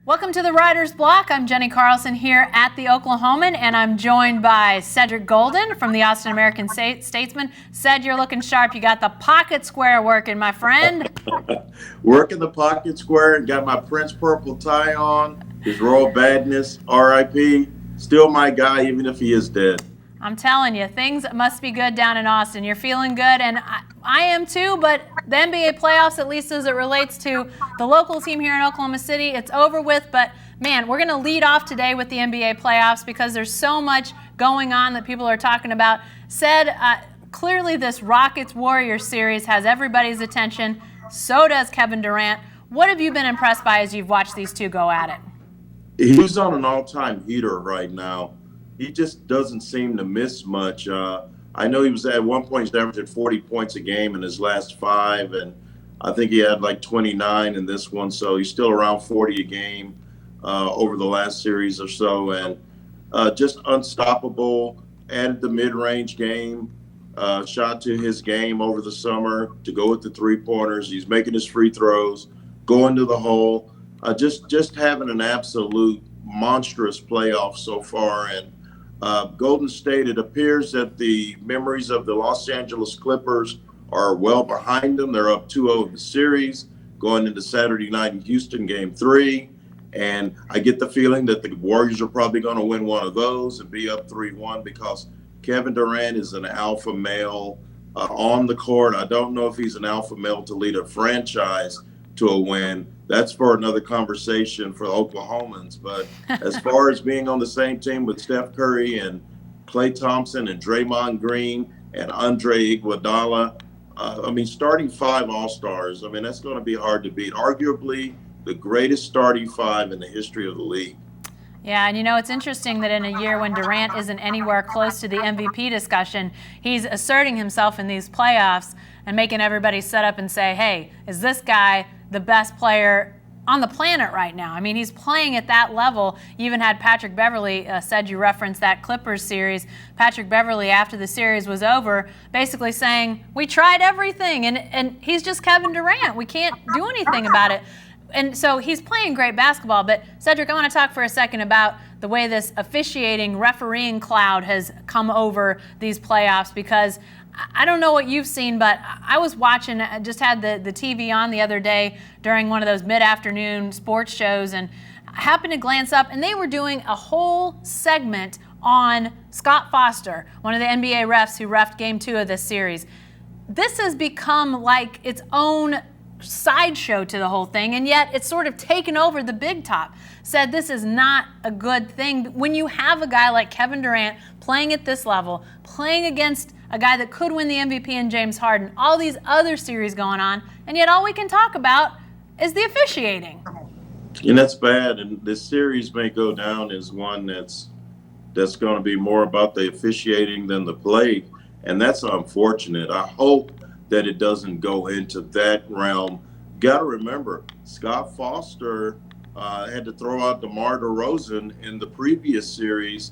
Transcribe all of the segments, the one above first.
Welcome to the Writer's Block. I'm Jenny Carlson here at the Oklahoman, and I'm joined by Cedric Golden from the Austin American-Statesman. Ced, you're looking sharp. You got the pocket square working, my friend. Working the pocket square and got my Prince purple tie on. His Royal Badness, R.I.P. Still my guy, even if he is dead. I'm telling you, things must be good down in Austin. You're feeling good, and I am too, but the NBA playoffs, at least as it relates to the local team here in Oklahoma City, it's over with. But, man, we're going to lead off today with the NBA playoffs because there's so much going on that people are talking about. Ced, clearly this Rockets-Warriors series has everybody's attention. So does Kevin Durant. What have you been impressed by as you've watched these two go at it? He's on an all-time heater right now. He just doesn't seem to miss much. I know he was at one point, he's averaging 40 points a game in his last 5, and I think he had like 29 in this one, so he's still around 40 a game over the last series or so, and just unstoppable. Added the mid-range game, shot to his game over the summer to go with the three-pointers. He's making his free throws, going to the hole, just having an absolute monstrous playoff so far. And Golden State, it appears that the memories of the Los Angeles Clippers are well behind them. They're up 2-0 in the series going into Saturday night in Houston, Game 3. And I get the feeling that the Warriors are probably going to win one of those and be up 3-1 because Kevin Durant is an alpha male on the court. I don't know if he's an alpha male to lead a franchise to a win. That's for another conversation for the Oklahomans. But as far as being on the same team with Steph Curry and Klay Thompson and Draymond Green and Andre Iguodala, starting 5 All-Stars, that's going to be hard to beat. Arguably the greatest starting 5 in the history of the league. Yeah, and it's interesting that in a year when Durant isn't anywhere close to the MVP discussion, he's asserting himself in these playoffs and making everybody sit up and say, hey, is this guy the best player on the planet right now? He's playing at that level. You even had Patrick Beverley, said you referenced that Clippers series. Patrick Beverley, after the series was over, basically saying, we tried everything, and he's just Kevin Durant. We can't do anything about it. And so he's playing great basketball. But, Cedric, I want to talk for a second about the way this officiating, refereeing cloud has come over these playoffs, because I don't know what you've seen, but I was watching, just had the TV on the other day during one of those mid-afternoon sports shows, and I happened to glance up, and they were doing a whole segment on Scott Foster, one of the NBA refs who reffed Game 2 of this series. This has become like its own sideshow to the whole thing, and yet it's sort of taken over the big top. Said this is not a good thing. When you have a guy like Kevin Durant playing at this level, playing against a guy that could win the MVP in James Harden, all these other series going on, and yet all we can talk about is the officiating. And that's bad, and this series may go down as one that's going to be more about the officiating than the play, and that's unfortunate. I hope that it doesn't go into that realm. Got to remember, Scott Foster had to throw out DeMar DeRozan in the previous series,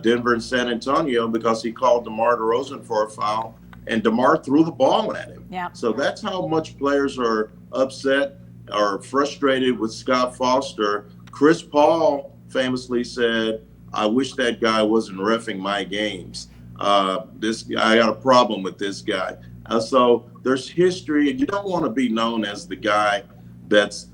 Denver and San Antonio, because he called DeMar DeRozan for a foul, and DeMar threw the ball at him. Yeah. So that's how much players are upset or frustrated with Scott Foster. Chris Paul famously said, I wish that guy wasn't reffing my games. I got a problem with this guy. So there's history, and you don't want to be known as the guy that's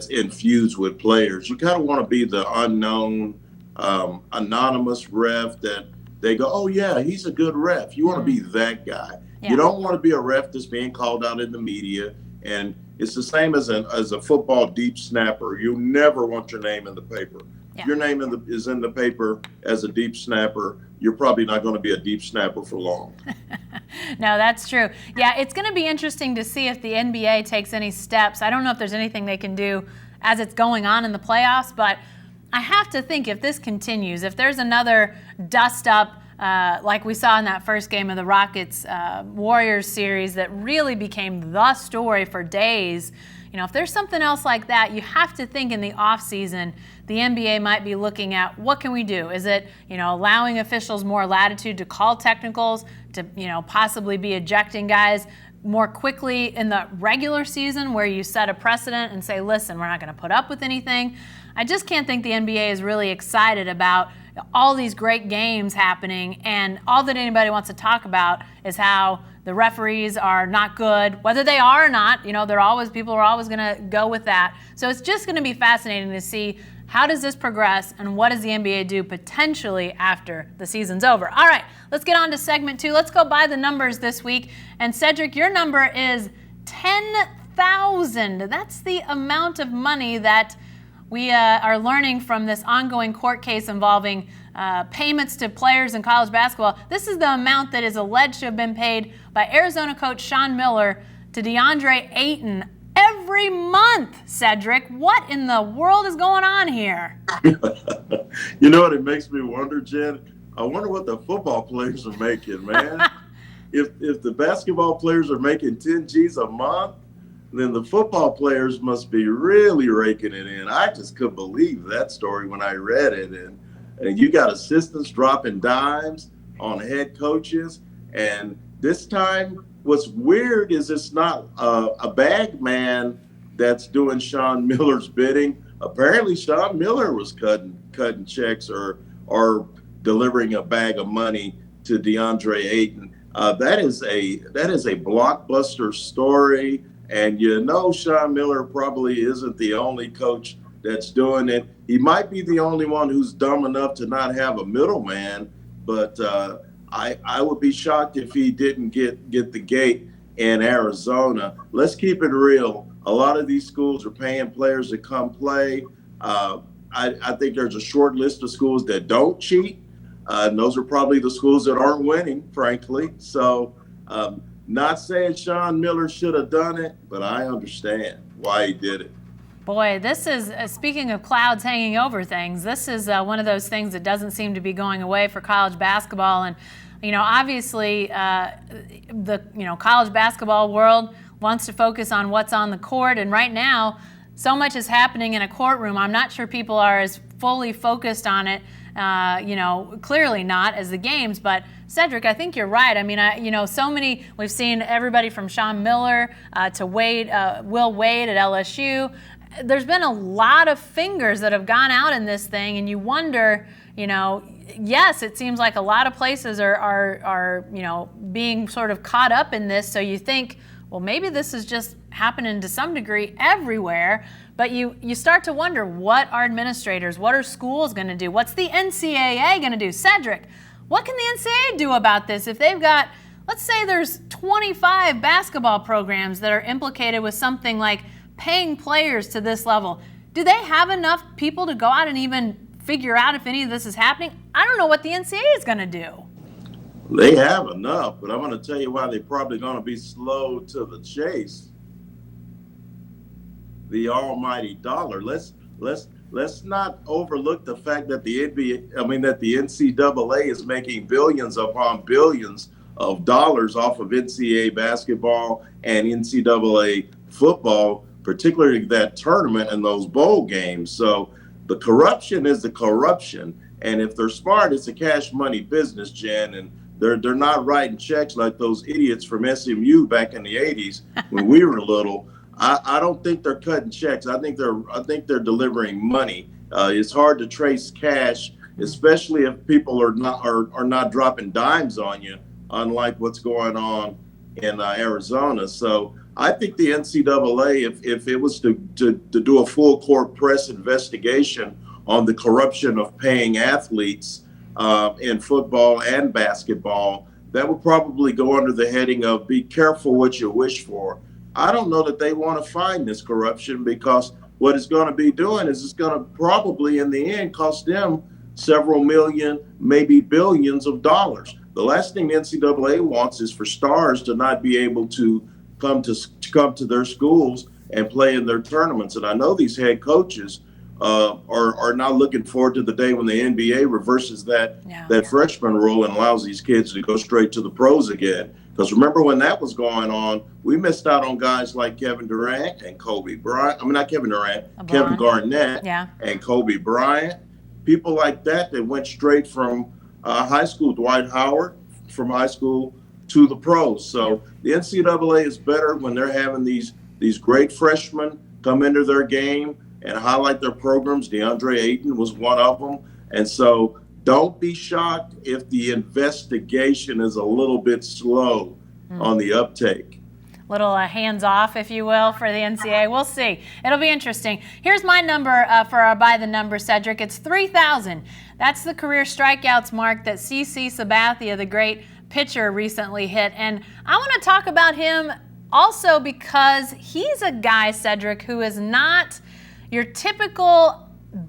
infused with players. You kind of want to be the unknown, anonymous ref that they go, oh, yeah, he's a good ref. You want to be that guy. Yeah. You don't want to be a ref that's being called out in the media. And it's the same as a football deep snapper. You never want your name in the paper. Yeah. If your name is in the paper as a deep snapper, you're probably not going to be a deep snapper for long. No, that's true. Yeah, it's going to be interesting to see if the NBA takes any steps. I don't know if there's anything they can do as it's going on in the playoffs, but I have to think if this continues, if there's another dust-up like we saw in that first game of the Rockets-Warriors series that really became the story for days, if there's something else like that, you have to think in the offseason the NBA might be looking at what can we do? Is it, allowing officials more latitude to call technicals, to, possibly be ejecting guys more quickly in the regular season where you set a precedent and say, listen, we're not going to put up with anything. I just can't think the NBA is really excited about all these great games happening, and all that anybody wants to talk about is how the referees are not good, whether they are or not. People are always going to go with that. So it's just going to be fascinating to see how does this progress and what does the NBA do potentially after the season's over. All right, let's get on to segment 2. Let's go by the numbers this week. And Cedric, your number is $10,000. That's the amount of money that we are learning from this ongoing court case involving payments to players in college basketball. This is the amount that is alleged to have been paid by Arizona coach Sean Miller to Deandre Ayton every month. Cedric, what in the world is going on here? You know what it makes me wonder, Jen? I wonder what the football players are making, man. If the basketball players are making 10 G's a month, then the football players must be really raking it in. I just couldn't believe that story when I read it. And you got assistants dropping dimes on head coaches. And this time, what's weird is it's not a bag man that's doing Sean Miller's bidding. Apparently, Sean Miller was cutting checks or delivering a bag of money to DeAndre Ayton. That is a blockbuster story. And Sean Miller probably isn't the only coach that's doing it. He might be the only one who's dumb enough to not have a middleman, but I would be shocked if he didn't get the gate in Arizona. Let's keep it real. A lot of these schools are paying players to come play. I think there's a short list of schools that don't cheat. And those are probably the schools that aren't winning, frankly. So not saying Sean Miller should have done it, but I understand why he did it. Boy, this is, speaking of clouds hanging over things, this is one of those things that doesn't seem to be going away for college basketball. And, obviously the college basketball world wants to focus on what's on the court. And right now, so much is happening in a courtroom. I'm not sure people are as fully focused on it, clearly not as the games. But Cedric, I think you're right. I mean, so many, we've seen everybody from Sean Miller to Will Wade at LSU. There's been a lot of fingers that have gone out in this thing, and you wonder, yes, it seems like a lot of places are being sort of caught up in this. So you think, well, maybe this is just happening to some degree everywhere. But you start to wonder, what are administrators, what are schools going to do? What's the NCAA going to do? Cedric, what can the NCAA do about this if they've got, let's say there's 25 basketball programs that are implicated with something like paying players to this level? Do they have enough people to go out and even figure out if any of this is happening? I don't know what the NCAA is going to do. They have enough, but I'm going to tell you why they're probably going to be slow to the chase. The almighty dollar. Let's not overlook the fact that the NCAA is making billions upon billions of dollars off of NCAA basketball and NCAA football, particularly that tournament and those bowl games. So the corruption is the corruption. And if they're smart, it's a cash money business, Jen. And they're not writing checks like those idiots from SMU back in the 80s when we were little. I don't think they're cutting checks. I think they're delivering money. It's hard to trace cash, especially if people are not dropping dimes on you, unlike what's going on in Arizona. So I think the NCAA, if it was to do a full court press investigation on the corruption of paying athletes in football and basketball, that would probably go under the heading of be careful what you wish for. I don't know that they want to find this corruption, because what it's going to be doing is it's going to probably in the end cost them several million, maybe billions of dollars. The last thing the NCAA wants is for stars to not be able to come to their schools and play in their tournaments. And I know these head coaches are not looking forward to the day when the NBA reverses that freshman rule and allows these kids to go straight to the pros again. Because remember when that was going on, we missed out on guys like Kevin Durant and Kobe Bryant. I mean, not Kevin Durant, Kevin Garnett and Kobe Bryant. People like that went straight from high school, Dwight Howard, from high school to the pros. So the NCAA is better when they're having these great freshmen come into their game. and highlight their programs. Deandre Ayton was one of them. And so don't be shocked if the investigation is a little bit slow on the uptake. Little hands off, if you will, for the NCAA. We'll see. It'll be interesting. Here's my number for our by the number, Cedric. It's 3,000. That's the career strikeouts mark that CC Sabathia, the great pitcher, recently hit. And I want to talk about him also because he's a guy, Cedric, who is not your typical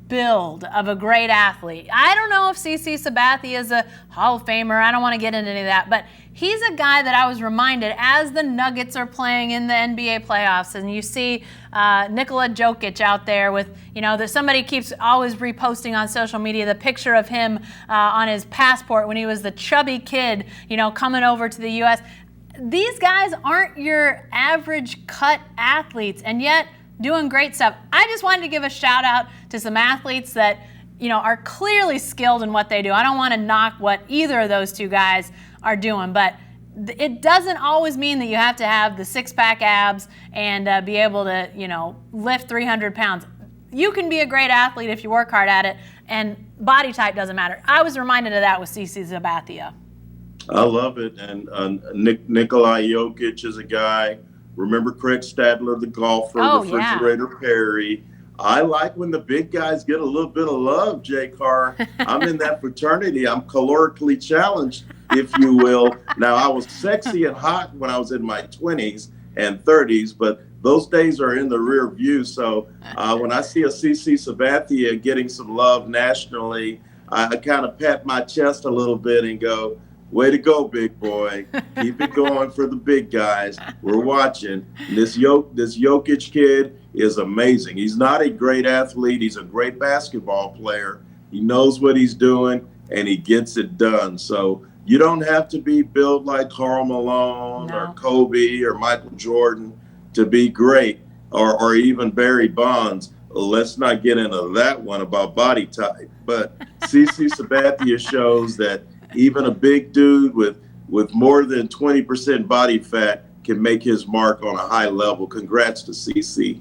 build of a great athlete. I don't know if CC Sabathia is a Hall of Famer. I don't want to get into any of that, but he's a guy that I was reminded as the Nuggets are playing in the NBA playoffs, and you see Nikola Jokic out there with, that somebody keeps always reposting on social media the picture of him on his passport when he was the chubby kid, coming over to the U.S. These guys aren't your average cut athletes, and yet doing great stuff. I just wanted to give a shout out to some athletes that, are clearly skilled in what they do. I don't want to knock what either of those two guys are doing, but it doesn't always mean that you have to have the six-pack abs and be able to, lift 300 pounds. You can be a great athlete if you work hard at it, and body type doesn't matter. I was reminded of that with CC Sabathia. I love it. And Nikolai Jokic is a guy. Remember Craig Stadler, the golfer, Refrigerator Perry. I like when the big guys get a little bit of love, Jay Carr. I'm in that fraternity. I'm calorically challenged, if you will. Now, I was sexy and hot when I was in my 20s and 30s, but those days are in the rear view. So when I see a CC Sabathia getting some love nationally, I kind of pat my chest a little bit and go, way to go, big boy. Keep it going for the big guys. We're watching. This Jokic kid is amazing. He's not a great athlete. He's a great basketball player. He knows what he's doing, and he gets it done. So you don't have to be built like Karl Malone or Kobe or Michael Jordan to be great, or even Barry Bonds. Let's not get into that one about body type. But CC Sabathia shows that even a big dude with more than 20% body fat can make his mark on a high level. Congrats to CC.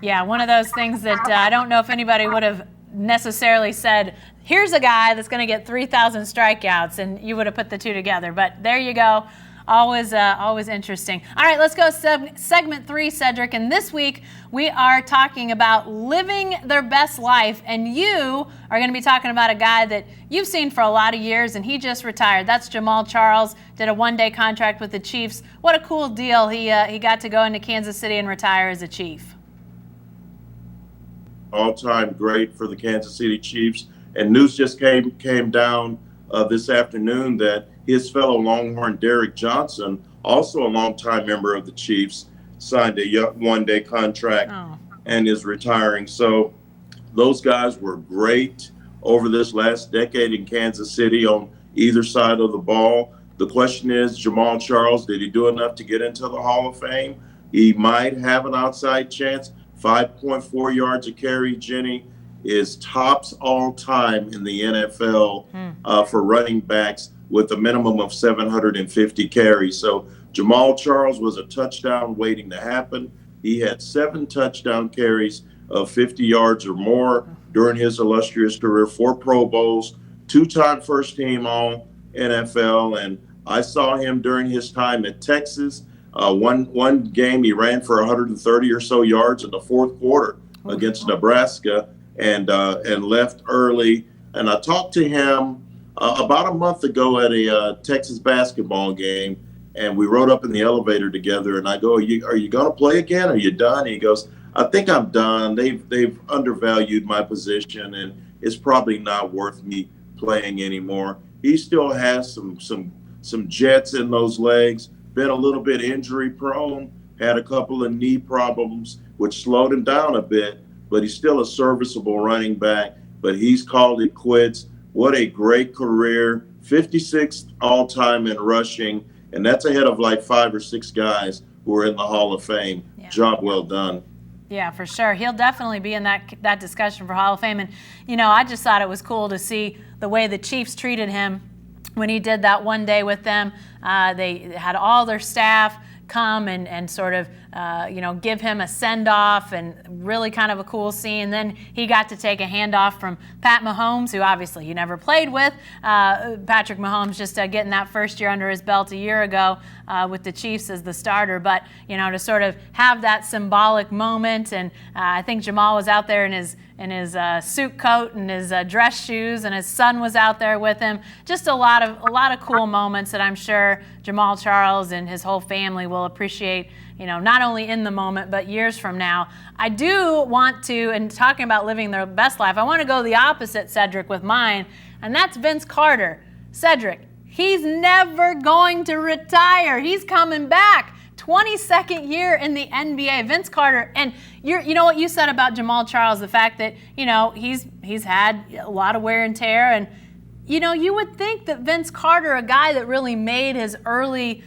Yeah, one of those things that I don't know if anybody would have necessarily said, here's a guy that's going to get 3,000 strikeouts, and you would have put the two together. But there you go. Always interesting. All right, let's go segment 3, Cedric. And this week we are talking about living their best life. And you are going to be talking about a guy that you've seen for a lot of years, and he just retired. That's Jamaal Charles. Did a one-day contract with the Chiefs. What a cool deal. He got to go into Kansas City and retire as a Chief. All-time great for the Kansas City Chiefs. And news just came down this afternoon that his fellow Longhorn Derek Johnson, also a longtime member of the Chiefs, signed a one-day contract and is retiring. So those guys were great over this last decade in Kansas City on either side of the ball. The question is, Jamaal Charles, did he do enough to get into the Hall of Fame? He might have an outside chance. 5.4 yards a carry, Jenny, is tops all time in the NFL for running backs with a minimum of 750 carries. So Jamaal Charles was a touchdown waiting to happen. He had 7 touchdown carries of 50 yards or more during his illustrious career, 4 Pro Bowls, 2-time first team all NFL. And I saw him during his time at Texas. One game he ran for 130 or so yards in the fourth quarter against Nebraska and left early. And I talked to him about a month ago at a Texas basketball game, and we rode up in the elevator together. And I go, "Are you going to play again? Are you done?" And he goes, "I think I'm done. They've undervalued my position, and it's probably not worth me playing anymore." He still has some jets in those legs. Been a little bit injury prone. Had a couple of knee problems, which slowed him down a bit. But he's still a serviceable running back. But he's called it quits. What a great career. 56th all-time in rushing. And that's ahead of like 5 or 6 guys who are in the Hall of Fame. Yeah. Job well done. Yeah, for sure. He'll definitely be in that discussion for Hall of Fame. And, I just thought it was cool to see the way the Chiefs treated him when he did that one day with them. They had all their staff come and sort of give him a send-off, and really kind of a cool scene. Then he got to take a handoff from Pat Mahomes, who obviously he never played with. Patrick Mahomes just getting that first year under his belt a year ago with the Chiefs as the starter. But, to sort of have that symbolic moment, and I think Jamaal was out there in his suit coat and his dress shoes, and his son was out there with him. Just a lot of cool moments that I'm sure Jamaal Charles and his whole family will appreciate, not only in the moment, but years from now. I do want to, and talking about living their best life, I want to go the opposite, Cedric, with mine, and that's Vince Carter. Cedric, he's never going to retire. He's coming back. 22nd year in the NBA, Vince Carter. And you know what you said about Jamaal Charles, the fact that, he's had a lot of wear and tear. And, you would think that Vince Carter, a guy that really made his early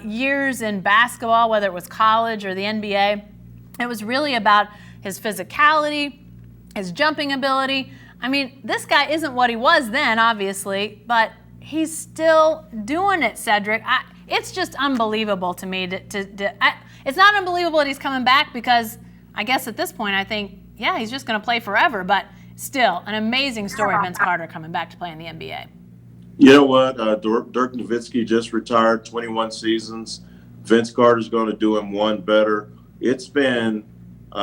years in basketball, whether it was college or the NBA, it was really about his physicality, his jumping ability. I mean, this guy isn't what he was then, obviously, but he's still doing it, Cedric. It's just unbelievable to me. It's not unbelievable that he's coming back, because I guess at this point I think, yeah, he's just going to play forever. But still, an amazing story, Vince Carter coming back to play in the NBA. You know what? Dirk Nowitzki just retired, 21 seasons. Vince Carter's going to do him one better. It's been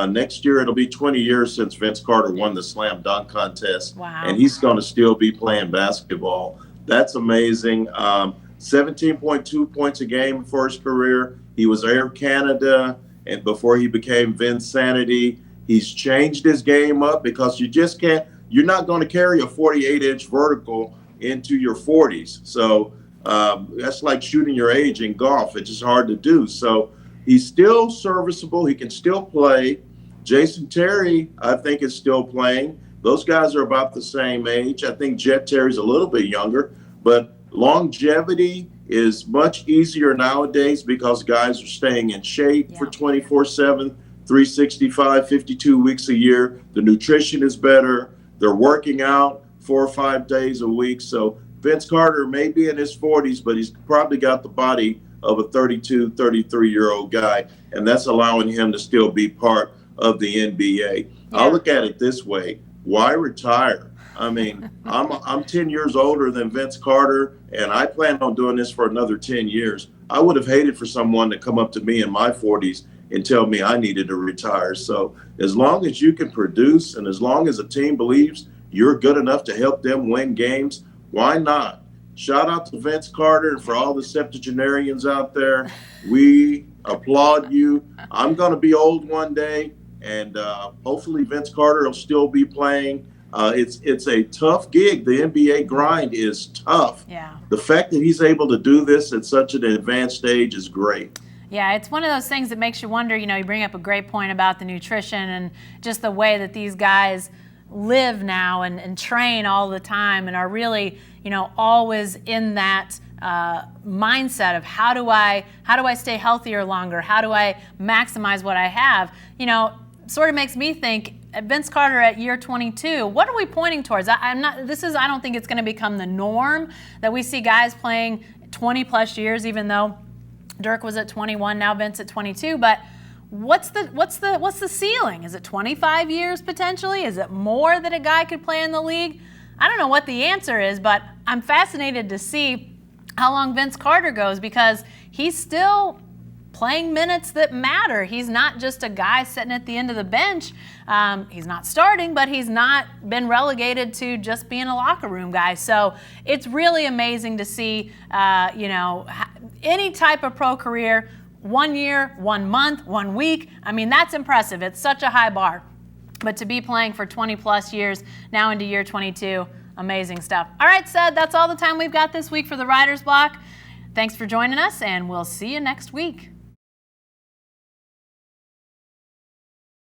next year, it'll be 20 years since Vince Carter won the slam dunk contest. Wow. And he's going to still be playing basketball. That's amazing. 17.2 points a game for his career. He was Air Canada, and before he became Vinsanity. He's changed his game up, because you're not going to carry a 48-inch vertical into your 40s. So that's like shooting your age in golf. It's just hard to do. So he's still serviceable. He can still play. Jason Terry, I think, is still playing. Those guys are about the same age. I think Jet Terry's a little bit younger, but longevity is much easier nowadays because guys are staying in shape for 24/7, 365, 52 weeks a year. The nutrition is better. They're working out 4 or 5 days a week. So Vince Carter may be in his 40s, but he's probably got the body of a 32, 33-year-old guy, and that's allowing him to still be part of the NBA. I'll look at it this way. Why retire? I mean, I'm 10 years older than Vince Carter, and I plan on doing this for another 10 years. I would have hated for someone to come up to me in my 40s and tell me I needed to retire. So as long as you can produce, and as long as a team believes you're good enough to help them win games, why not? Shout out to Vince Carter, and for all the septuagenarians out there, we applaud you. I'm going to be old one day, and hopefully Vince Carter will still be playing. It's a tough gig. The NBA grind is tough. Yeah. The fact that he's able to do this at such an advanced age is great. Yeah, it's one of those things that makes you wonder, you bring up a great point about the nutrition and just the way that these guys live now and train all the time and are really, always in that mindset of how do I stay healthier longer? How do I maximize what I have? Sort of makes me think, Vince Carter at year 22, what are we pointing towards? I don't think it's going to become the norm that we see guys playing 20 plus years, even though Dirk was at 21, now Vince at 22. But what's the ceiling? Is it 25 years potentially? Is it more that a guy could play in the league? I don't know what the answer is, but I'm fascinated to see how long Vince Carter goes, because he's still playing minutes that matter. He's not just a guy sitting at the end of the bench. He's not starting, but he's not been relegated to just being a locker room guy. So it's really amazing to see, any type of pro career, 1 year, 1 month, 1 week. I mean, that's impressive. It's such a high bar. But to be playing for 20 plus years, now into year 22, amazing stuff. All right, Sed, that's all the time we've got this week for the Writer's Block. Thanks for joining us, and we'll see you next week.